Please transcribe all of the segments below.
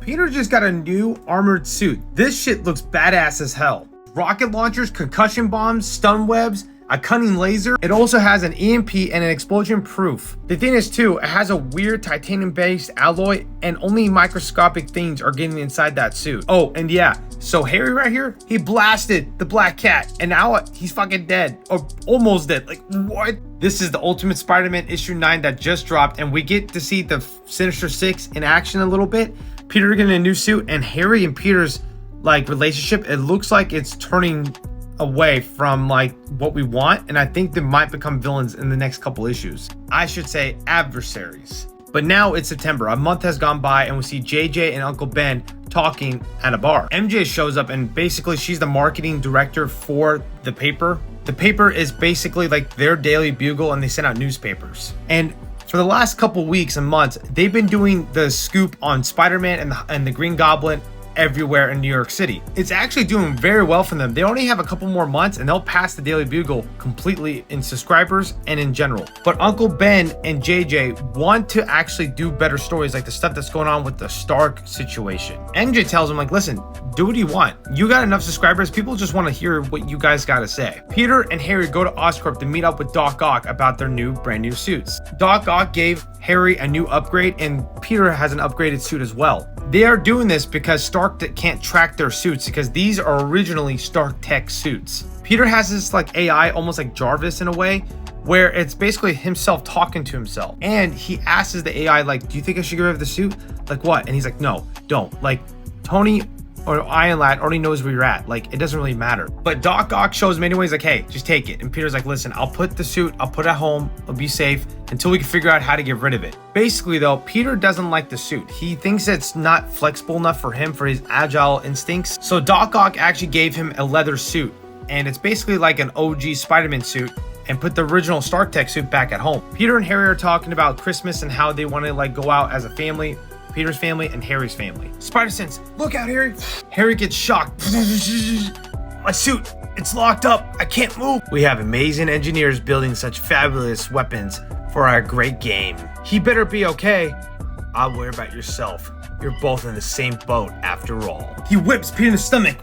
Peter just got a new armored suit. This shit looks badass as hell. Rocket launchers, concussion bombs, stun webs, a cunning laser. It also has an EMP and an explosion proof. The thing is too, it has a weird titanium based alloy and only microscopic things are getting inside that suit. Oh, and yeah, so Harry right here, he blasted the Black Cat and now he's fucking dead or almost dead. Like what? This is the Ultimate Spider-Man issue 9 that just dropped and we get to see the Sinister Six in action a little bit. Peter getting a new suit and Harry and Peter's like relationship, it looks like it's turning away from like what we want, and I think they might become villains in the next couple issues. I should say adversaries. But now it's September, a month has gone by and we see JJ and Uncle Ben talking at a bar. MJ shows up and basically she's the marketing director for the paper. The paper is basically like their daily bugle and they send out newspapers. And for the last couple weeks and months, they've been doing the scoop on Spider-Man and the Green Goblin everywhere in New York City. It's actually doing very well for them. They only have a couple more months and they'll pass the Daily Bugle completely in subscribers and in general. But Uncle Ben and JJ want to actually do better stories like the stuff that's going on with the Stark situation. MJ tells them like, listen, do what you want. You got enough subscribers. People just want to hear what you guys got to say. Peter and Harry go to Oscorp to meet up with Doc Ock about their brand new suits. Doc Ock gave Harry a new upgrade and Peter has an upgraded suit as well. They are doing this because Stark can't track their suits because these are originally Stark Tech suits. Peter has this like AI, almost like Jarvis in a way, where it's basically himself talking to himself. And he asks the AI like, do you think I should get rid of the suit? Like what? And he's like, no, don't. Like Tony or Iron Lad already knows where you're at. Like it doesn't really matter. But Doc Ock shows many ways like, hey, just take it. And Peter's like, listen, I'll put the suit, I'll put it at home, it'll be safe until we can figure out how to get rid of it. Basically though, Peter doesn't like the suit. He thinks it's not flexible enough for him for his agile instincts. So Doc Ock actually gave him a leather suit and it's basically like an OG Spider-Man suit and put the original Stark Tech suit back at home. Peter and Harry are talking about Christmas and how they want to like go out as a family. Peter's family and Harry's family. Spider-Sense, look out, Harry. Harry gets shocked. My suit, it's locked up. I can't move. We have amazing engineers building such fabulous weapons for our great game. He better be okay. I'll worry about yourself. You're both in the same boat after all. He whips Peter in the stomach.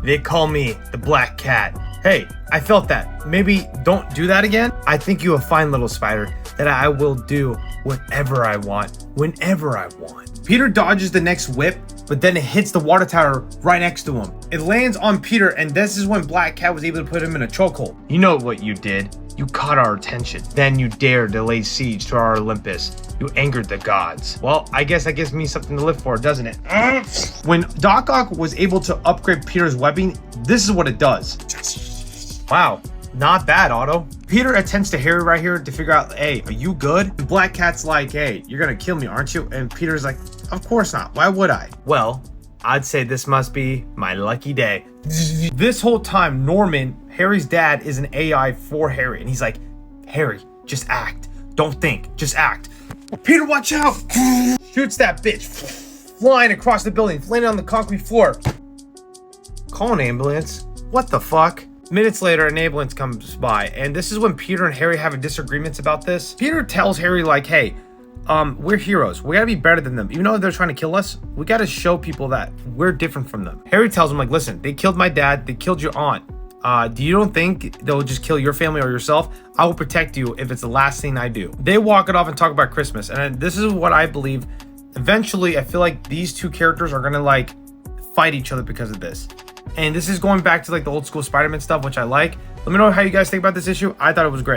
They call me the Black Cat. Hey, I felt that. Maybe don't do that again. I think you a fine little spider that I will do whatever I want, whenever I want. Peter dodges the next whip, but then it hits the water tower right next to him. It lands on Peter, and this is when Black Cat was able to put him in a chokehold. You know what you did. You caught our attention. Then you dared to lay siege to our Olympus. You angered the gods. Well, I guess that gives me something to live for, doesn't it? When Doc Ock was able to upgrade Peter's webbing, this is what it does. Wow, not bad, Otto. Peter attends to Harry right here to figure out, hey, are you good? And Black Cat's like, hey, you're gonna kill me, aren't you? And Peter's like, of course not. Why would I? Well, I'd say this must be my lucky day. This whole time, Norman, Harry's dad, is an AI for Harry. And he's like, Harry, just act. Don't think, just act. Peter, watch out! Shoots that bitch, flying across the building, landing on the concrete floor. Call an ambulance. What the fuck? Minutes later, an ambulance comes by, and this is when Peter and Harry have disagreements about this. Peter tells Harry like, hey, we're heroes. We gotta be better than them. Even though they're trying to kill us, we gotta show people that we're different from them. Harry tells him like, listen, they killed my dad, they killed your aunt. Do you don't think they'll just kill your family or yourself? I will protect you if it's the last thing I do. They walk it off and talk about Christmas, and this is what I believe. Eventually, I feel like these two characters are gonna like fight each other because of this. And this is going back to like the old school Spider-Man stuff, which I like. Let me know how you guys think about this issue. I thought it was great.